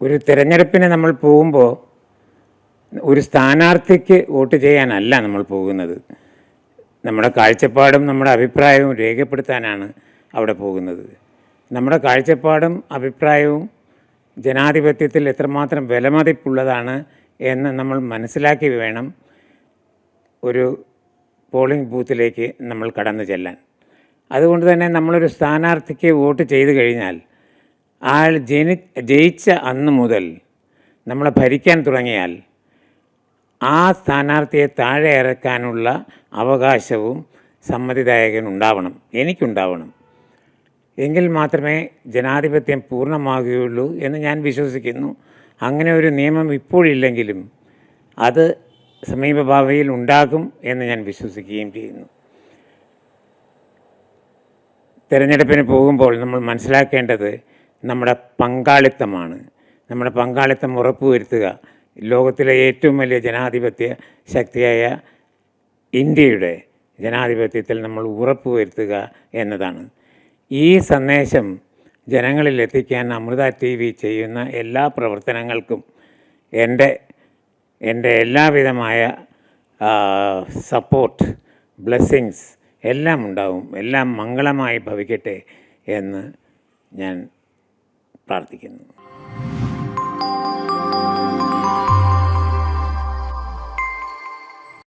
ഒരു തിരഞ്ഞെടുപ്പിന് നമ്മൾ പോകുമ്പോൾ ഒരു സ്ഥാനാർത്ഥിക്ക് വോട്ട് ചെയ്യാനല്ല നമ്മൾ പോകുന്നത്. നമ്മുടെ കാഴ്ചപ്പാടും നമ്മുടെ അഭിപ്രായവും രേഖപ്പെടുത്താനാണ് അവിടെ പോകുന്നത്. നമ്മുടെ കാഴ്ചപ്പാടും അഭിപ്രായവും ജനാധിപത്യത്തിൽ എത്രമാത്രം വിലമതിപ്പുള്ളതാണ് എന്ന് നമ്മൾ മനസ്സിലാക്കി വേണം ഒരു പോളിംഗ് ബൂത്തിലേക്ക് നമ്മൾ കടന്നു ചെല്ലാൻ. അതുകൊണ്ട് തന്നെ നമ്മളൊരു സ്ഥാനാർത്ഥിക്ക് വോട്ട് ചെയ്തു കഴിഞ്ഞാൽ ആൾ ജയിച്ച അന്ന് മുതൽ നമ്മളെ ഭരിക്കാൻ തുടങ്ങിയാൽ ആ സ്ഥാനാർത്ഥിയെ താഴെ ഇറക്കാനുള്ള അവകാശവും സമ്മതിദായകനുണ്ടാവണം, എനിക്കുണ്ടാവണം. എങ്കിൽ മാത്രമേ ജനാധിപത്യം പൂർണ്ണമാകുകയുള്ളൂ എന്ന് ഞാൻ വിശ്വസിക്കുന്നു. അങ്ങനെ ഒരു നിയമം ഇപ്പോഴില്ലെങ്കിലും അത് സമീപഭാവിയിൽ ഉണ്ടാകും എന്ന് ഞാൻ വിശ്വസിക്കുകയും ചെയ്യുന്നു. തിരഞ്ഞെടുപ്പിന് പോകുമ്പോൾ നമ്മൾ മനസ്സിലാക്കേണ്ടത് നമ്മുടെ പങ്കാളിത്തമാണ്. നമ്മുടെ പങ്കാളിത്തം ഉറപ്പുവരുത്തുക. ലോകത്തിലെ ഏറ്റവും വലിയ ജനാധിപത്യ ശക്തിയായ ഇന്ത്യയുടെ ജനാധിപത്യത്തിൽ നമ്മൾ ഉറപ്പുവരുത്തുക എന്നതാണ്. ഈ സന്ദേശം ജനങ്ങളിൽ എത്തിക്കാൻ അമൃത TV ചെയ്യുന്ന എല്ലാ പ്രവർത്തനങ്ങൾക്കും എൻ്റെ എല്ലാവിധമായ സപ്പോർട്ട്, ബ്ലെസ്സിങ്സ് എല്ലാം ഉണ്ടാവും. എല്ലാം മംഗളമായി ഭവിക്കട്ടെ എന്ന് ഞാൻ പ്രാർത്ഥിക്കുന്നു.